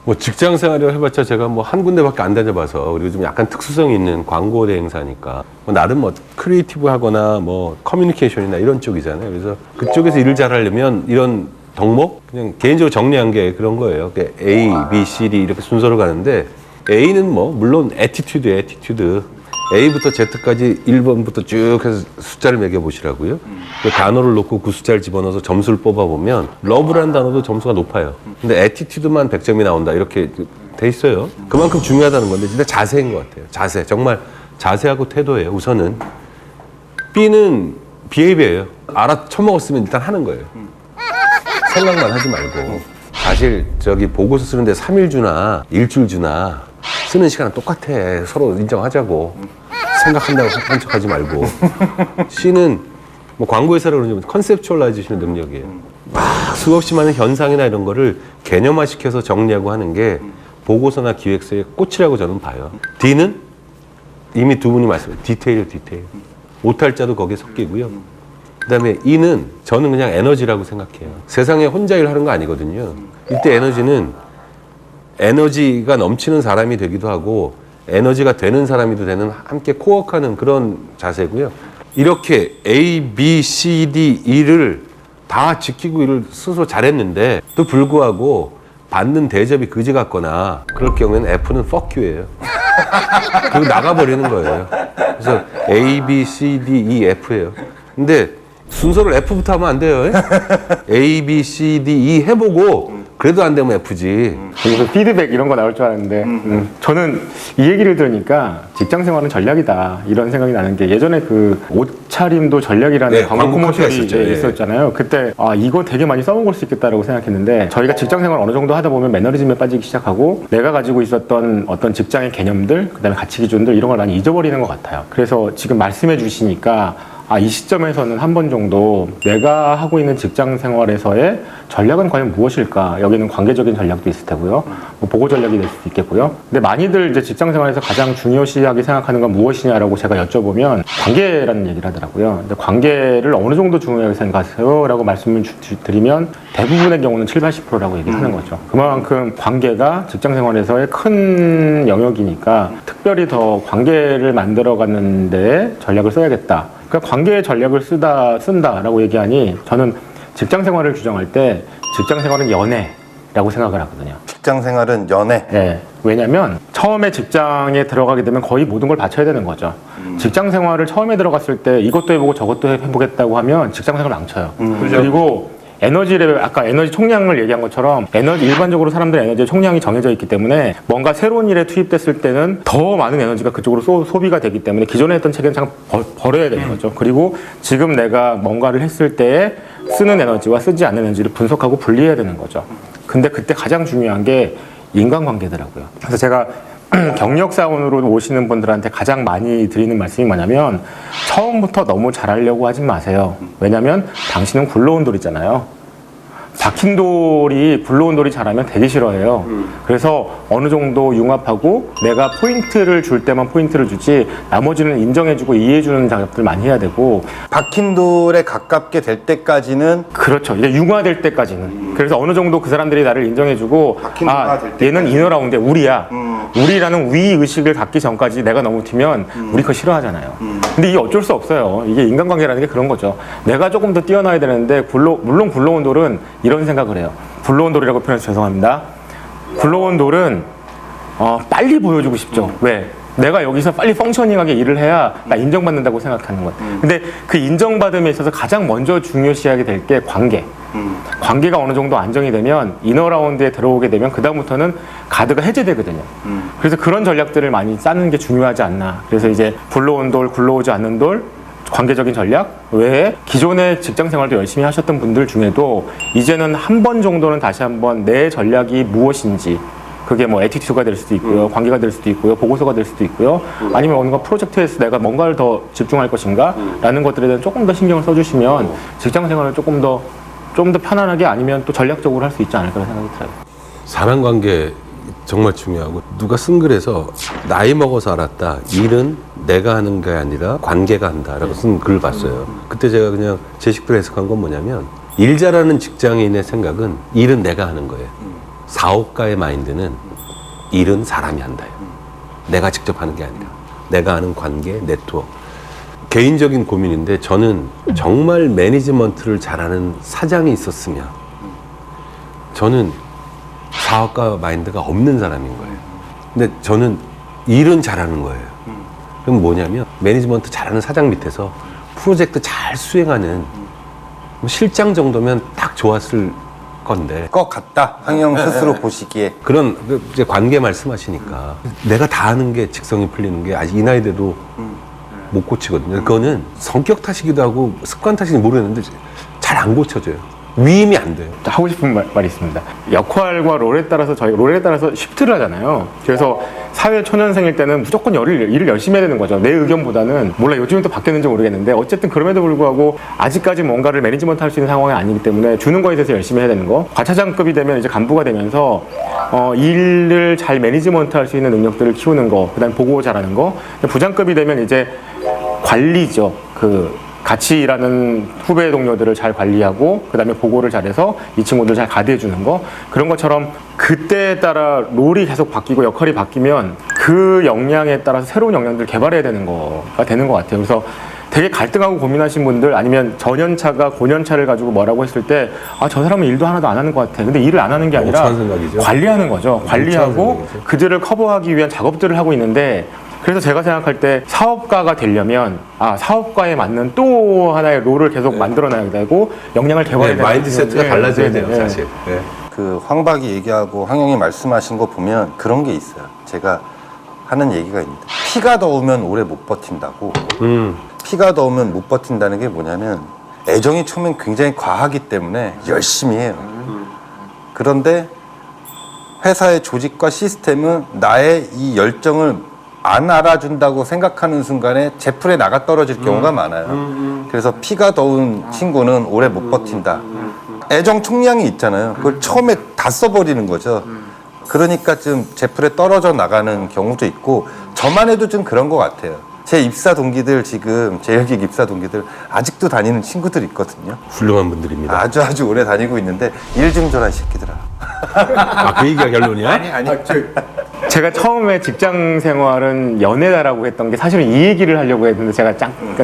뭐 직장 생활을 해봤자 제가 뭐 한 군데밖에 안 다녀봐서, 그리고 좀 약간 특수성이 있는 광고 대행사니까 뭐 나름 뭐 크리에이티브 하거나 뭐 커뮤니케이션이나 이런 쪽이잖아요. 그래서 그쪽에서 일을 잘하려면 이런 덕목? 그냥 개인적으로 정리한 게 그런 거예요. A, B, C, D 이렇게 순서로 가는데, A는 뭐 물론 애티튜드 A부터 Z까지 1번부터 쭉 해서 숫자를 매겨보시라고요. 그 단어를 놓고 그 숫자를 집어넣어서 점수를 뽑아보면 러브라는 단어도 점수가 높아요. 근데 애티튜드만 100점이 나온다 이렇게 돼 있어요. 그만큼 중요하다는 건데 진짜 자세인 것 같아요. 자세. 정말 자세하고 태도예요. 우선은 B는 비헤이비어예요. 알아쳐먹었으면 일단 하는 거예요. 생각만 하지 말고. 사실 저기 보고서 쓰는데 3일 주나 일주일 주나 쓰는 시간은 똑같아. 서로 인정하자고. 생각한다고 한 척하지 말고. C는 뭐 광고회사로 그러면 컨셉츄얼라이제이션의 능력이에요. 막 수없이 많은 현상이나 이런 거를 개념화시켜서 정리하고 하는 게 보고서나 기획서의 꽃이라고 저는 봐요. D는 이미 두 분이 말씀하신 디테일. 오탈자도 거기에 섞이고요. 그다음에 E는 저는 그냥 에너지라고 생각해요. 세상에 혼자 일하는 거 아니거든요. 이때 에너지는 에너지가 넘치는 사람이 되기도 하고 에너지가 되는 사람이도 되는, 함께 코워크하는 그런 자세고요. 이렇게 A, B, C, D, E를 다 지키고 일을 스스로 잘했는데 또 불구하고 받는 대접이 그지 같거나 그럴 경우에는 F는 fuck you예요. 그리고 나가버리는 거예요. 그래서 A, B, C, D, E, F예요. 근데 순서를 F부터 하면 안 돼요. A, B, C, D, E 해보고 그래도 안 되면 F지. 그래서 피드백 이런 거 나올 줄 알았는데 저는 이 얘기를 들으니까 직장 생활은 전략이다 이런 생각이 나는 게, 예전에 그 옷차림도 전략이라는 광고 코머셜이 있었잖아요. 그때 이거 되게 많이 써먹을 수 있겠다라고 생각했는데, 저희가 직장 생활 어느 정도 하다 보면 매너리즘에 빠지기 시작하고 내가 가지고 있었던 어떤 직장의 개념들, 그다음에 가치 기준들 이런 걸 많이 잊어버리는 것 같아요. 그래서 지금 말씀해 주시니까 이 시점에서는 한 번 정도 내가 하고 있는 직장 생활에서의 전략은 과연 무엇일까? 여기는 관계적인 전략도 있을 테고요. 뭐 보고 전략이 될 수도 있겠고요. 근데 많이들 이제 직장 생활에서 가장 중요시하게 생각하는 건 무엇이냐라고 제가 여쭤보면 관계라는 얘기를 하더라고요. 근데 관계를 어느 정도 중요하게 생각하세요? 라고 말씀을 드리면 대부분의 경우는 70-80%라고 얘기를 하는 거죠. 그만큼 관계가 직장 생활에서의 큰 영역이니까 특별히 더 관계를 만들어가는 데 전략을 써야겠다. 그러니까 관계의 전략을 쓴다라고 얘기하니, 저는 직장 생활을 규정할 때 직장 생활은 연애라고 생각을 하거든요. 직장 생활은 연애? 네. 왜냐면 처음에 직장에 들어가게 되면 거의 모든 걸 바쳐야 되는 거죠. 직장 생활을 처음에 들어갔을 때 이것도 해보고 저것도 해보겠다고 하면 직장 생활을 망쳐요. 그리고 에너지 레벨, 아까 에너지 총량을 얘기한 것처럼 일반적으로 사람들의 에너지의 총량이 정해져 있기 때문에 뭔가 새로운 일에 투입됐을 때는 더 많은 에너지가 그쪽으로 소비가 되기 때문에 기존에 했던 체계는 잠깐 버려야 되는 거죠. 그리고 지금 내가 뭔가를 했을 때에 쓰는 에너지와 쓰지 않는 에너지를 분석하고 분리해야 되는 거죠. 근데 그때 가장 중요한 게 인간관계더라고요. 그래서 제가 경력사원으로 오시는 분들한테 가장 많이 드리는 말씀이 뭐냐면, 처음부터 너무 잘하려고 하지 마세요. 왜냐면 당신은 굴러온 돌이잖아요. 박힌 돌이 굴러온 돌이 잘하면 되게 싫어해요. 그래서 어느 정도 융합하고 내가 포인트를 줄 때만 포인트를 주지 나머지는 인정해주고 이해해주는 작업들 많이 해야 되고, 박힌 돌에 가깝게 될 때까지는, 그렇죠. 이제 융화될 때까지는. 그래서 어느 정도 그 사람들이 나를 인정해주고 얘는 이너라운드에 우리야. 우리라는 위의식을 갖기 전까지 내가 너무 튀면 우리 거 싫어하잖아요. 근데 이게 어쩔 수 없어요. 이게 인간관계라는 게 그런 거죠. 내가 조금 더 뛰어나야 되는데 물론 굴러온 돌은 이런 생각을 해요. 굴러온 돌이라고 표현해서 죄송합니다. 굴러온 돌은 빨리 보여주고 싶죠. 왜? 내가 여기서 빨리 펑셔닝하게 일을 해야 나 인정받는다고 생각하는 거예요. 근데 그 인정받음에 있어서 가장 먼저 중요시하게 될 게 관계. 관계가 어느 정도 안정이 되면 이너라운드에 들어오게 되면 그다음부터는 가드가 해제되거든요. 그래서 그런 전략들을 많이 짜는 게 중요하지 않나. 그래서 이제 굴러온 돌, 굴러오지 않는 돌, 관계적인 전략 외에 기존의 직장 생활도 열심히 하셨던 분들 중에도 이제는 한 번 정도는 다시 한번 내 전략이 무엇인지, 그게 뭐 애티튜드가 될 수도 있고요, 관계가 될 수도 있고요, 보고서가 될 수도 있고요, 아니면 어느 프로젝트에서 내가 뭔가를 더 집중할 것인가 라는 것들에 대한 조금 더 신경을 써주시면 직장 생활을 좀 더 편안하게, 아니면 또 전략적으로 할 수 있지 않을까 생각이 들어요. 사람 관계 정말 중요하고, 누가 쓴 글에서 나이 먹어서 알았다, 일은 내가 하는 게 아니라 관계가 한다라고 쓴 글을 봤어요. 그때 제가 그냥 제 식대로 해석한 건 뭐냐면, 일 잘하는 직장인의 생각은 일은 내가 하는 거예요. 사업가의 마인드는 일은 사람이 한다요. 내가 직접 하는 게 아니라 내가 아는 관계, 네트워크. 개인적인 고민인데 저는 정말 매니지먼트를 잘하는 사장이 있었으면 저는 사업가 마인드가 없는 사람인 거예요. 근데 저는 일은 잘하는 거예요. 그럼 뭐냐면 매니지먼트 잘하는 사장 밑에서 프로젝트 잘 수행하는 실장 정도면 딱 좋았을 건데 것 같다. 황영 스스로 보시기에. 그런 이제 관계 말씀하시니까 내가 다 아는 게 직성이 풀리는 게 아직 이 나이 돼도 못 고치거든요. 그거는 성격 탓이기도 하고 습관 탓인지 모르겠는데 잘 안 고쳐져요. 위임이 안 돼요. 하고 싶은 말이 있습니다. 역할과 롤에 따라서 저희가 롤에 따라서 시프트를 하잖아요. 그래서 사회 초년생일 때는 무조건 일을 열심히 해야 되는 거죠. 내 의견보다는 몰라 요즘은 또 바뀌었는지 모르겠는데 어쨌든 그럼에도 불구하고 아직까지 뭔가를 매니지먼트 할 수 있는 상황이 아니기 때문에 주는 거에 대해서 열심히 해야 되는 거. 과차장급이 되면 이제 간부가 되면서 일을 잘 매니지먼트 할 수 있는 능력들을 키우는 거. 그다음에 보고 잘하는 거. 부장급이 되면 이제 관리죠. 같이 일하는 후배 동료들을 잘 관리하고 그다음에 보고를 잘해서 이 친구들 잘 가드해 주는 거 그런 것처럼 그때에 따라 롤이 계속 바뀌고 역할이 바뀌면 그 역량에 따라서 새로운 역량들을 개발해야 되는 거가 되는 것 같아요. 그래서 되게 갈등하고 고민하신 분들 아니면 전연차가 고년차를 가지고 뭐라고 했을 때 저 사람은 일도 하나도 안 하는 것 같아. 근데 일을 안 하는 게 아니라 관리하는 거죠. 관리하고 그들을 커버하기 위한 작업들을 하고 있는데 그래서 제가 생각할 때 사업가가 되려면 사업가에 맞는 또 하나의 롤을 계속 만들어놔야 되고 역량을 개발해야 되는 마인드세트가 달라져야 돼요, 사실. 네. 그 황박이 얘기하고 황영이 말씀하신 거 보면 그런 게 있어요. 제가 하는 얘기가 있는데 피가 더우면 오래 못 버틴다고. 피가 더우면 못 버틴다는 게 뭐냐면 애정이 처음엔 굉장히 과하기 때문에 열심히 해요. 그런데 회사의 조직과 시스템은 나의 이 열정을 안 알아준다고 생각하는 순간에 제풀에 나가 떨어질 경우가 많아요. 그래서 피가 더운 친구는 오래 못 버틴다. 애정 총량이 있잖아요. 그걸 처음에 다 써버리는 거죠. 그러니까 좀 제풀에 떨어져 나가는 경우도 있고 저만 해도 좀 그런 것 같아요. 제 입사 동기들 지금 제 여기 입사 동기들 아직도 다니는 친구들 있거든요. 훌륭한 분들입니다. 아주 오래 다니고 있는데 일 좀 줘라 이 새끼들아. 그 얘기가 결론이야? 아니. 제가 처음에 직장 생활은 연애다라고 했던 게 사실은 이 얘기를 하려고 했는데 제가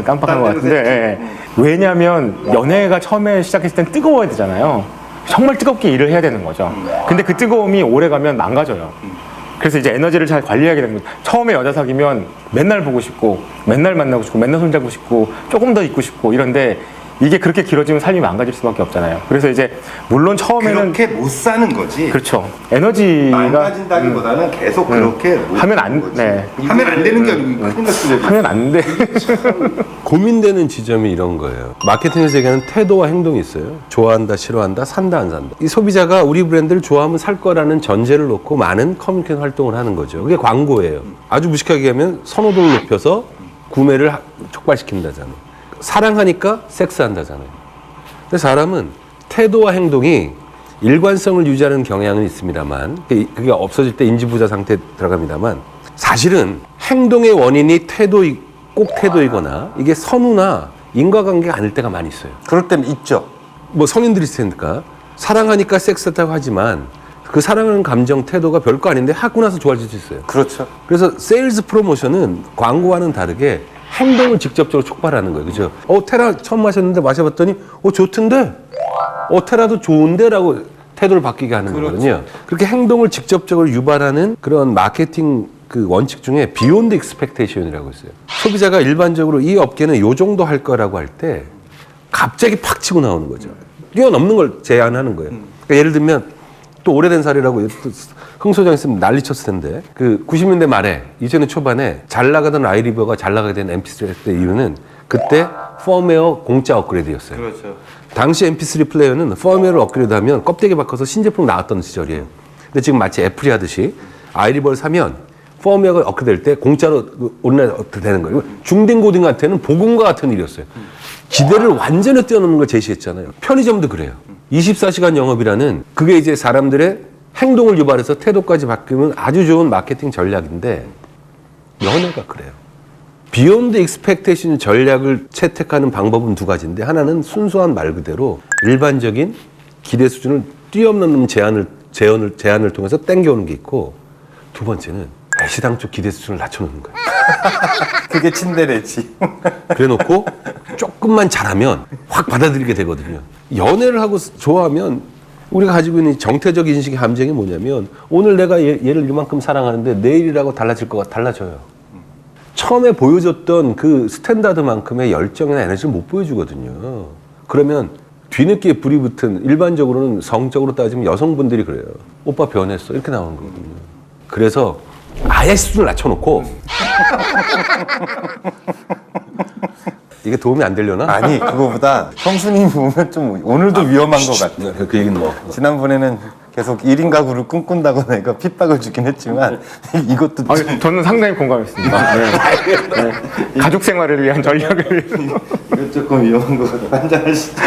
깜빡한 것 같은데 왜냐하면 연애가 처음에 시작했을 땐 뜨거워야 되잖아요. 정말 뜨겁게 일을 해야 되는 거죠. 근데 그 뜨거움이 오래 가면 망가져요. 그래서 이제 에너지를 잘 관리하게 되는 거죠. 처음에 여자 사귀면 맨날 보고 싶고 맨날 만나고 싶고 맨날 손잡고 싶고 조금 더 있고 싶고 이런데 이게 그렇게 길어지면 삶이 망가질 수밖에 없잖아요. 그래서 이제 물론 처음에는 그렇게 못 사는 거지. 그렇죠. 에너지가 망가진다기보다는 계속 그렇게 못 하면 사는 안 거지. 네. 하면 안 되는 게 아니고 큰일 났을 때. 하면 안 돼. 고민되는 지점이 이런 거예요. 마케팅에서 얘기하는 태도와 행동이 있어요. 좋아한다, 싫어한다, 산다, 안 산다. 이 소비자가 우리 브랜드를 좋아하면 살 거라는 전제를 놓고 많은 커뮤니케이션 활동을 하는 거죠. 그게 광고예요. 아주 무식하게 얘기하면 선호도를 높여서 구매를 촉발시킨다잖아요. 사랑하니까 섹스한다잖아요. 근데 사람은 태도와 행동이 일관성을 유지하는 경향은 있습니다만 그게 없어질 때 인지부자 상태에 들어갑니다만 사실은 행동의 원인이 꼭 태도이거나 이게 선우나 인과관계가 아닐 때가 많이 있어요. 그럴 때는 있죠. 뭐 성인들이 있을 테니까 사랑하니까 섹스했다고 하지만 그 사랑하는 감정 태도가 별거 아닌데 하고 나서 좋아질 수 있어요. 그렇죠. 그래서 세일즈 프로모션은 광고와는 다르게 행동을 직접적으로 촉발하는 거예요. 그죠? 테라 처음 마셨는데 마셔봤더니 좋던데? 테라도 좋은데? 라고 태도를 바뀌게 하는 거거든요. 그렇게 행동을 직접적으로 유발하는 그런 마케팅 그 원칙 중에 비욘드 익스펙테이션이라고 있어요. 소비자가 일반적으로 이 업계는 요 정도 할 거라고 할 때 갑자기 팍 치고 나오는 거죠. 뛰어넘는 걸 제안하는 거예요. 그러니까 예를 들면 또 오래된 사례라고 흥 소장 있으면 난리 쳤을 텐데 90년대 말에 2000년 초반에 잘 나가던 아이리버가 잘 나가게 된 MP3 이유는 그때 펌웨어 공짜 업그레이드였어요. 그렇죠. 당시 MP3 플레이어는 펌웨어를 업그레이드하면 껍데기 바꿔서 신제품 나왔던 시절이에요. 근데 지금 마치 애플이 하듯이 아이리버를 사면 펌웨어가 업그레이드될 때 공짜로 온라인 업그레이드 되는 거예요. 중딩고딩한테는 복음과 같은 일이었어요. 기대를 완전히 뛰어넘는 걸 제시했잖아요. 편의점도 그래요. 24시간 영업이라는 그게 이제 사람들의 행동을 유발해서 태도까지 바뀌면 아주 좋은 마케팅 전략인데 연애가 그래요. 비욘드 익스펙테이션 전략을 채택하는 방법은 두 가지인데 하나는 순수한 말 그대로 일반적인 기대 수준을 뛰어넘는 제안을 제안을 통해서 땡겨오는 게 있고, 두 번째는 애시당초 기대 수준을 낮춰놓는 거예요. 그게 친데레지. 그래놓고 조금만 잘하면 확 받아들이게 되거든요. 연애를 하고 좋아하면 우리가 가지고 있는 정태적 인식의 함정이 뭐냐면, 오늘 내가 얘를 이만큼 사랑하는데 내일이라고 달라져요. 처음에 보여줬던 그 스탠다드만큼의 열정이나 에너지를 못 보여주거든요. 그러면 뒤늦게 불이 붙은, 일반적으로는 성적으로 따지면 여성분들이 그래요. 오빠 변했어. 이렇게 나오는 거거든요. 그래서 아예 수준을 낮춰놓고 이게 도움이 안 되려나? 아니, 그거보다 형수님이 보면 좀 오늘도 위험한 것 같아. 그 얘기는 뭐. 지난번에는 계속 1인 가구를 꿈꾼다고 내가 핍박을 주긴 했지만 이것도 좀 저는 상당히 공감했습니다. 네. 가족 생활을 위한 전략을 위해서. 이거 조금 위험한 것 같아. 한잔 하시죠.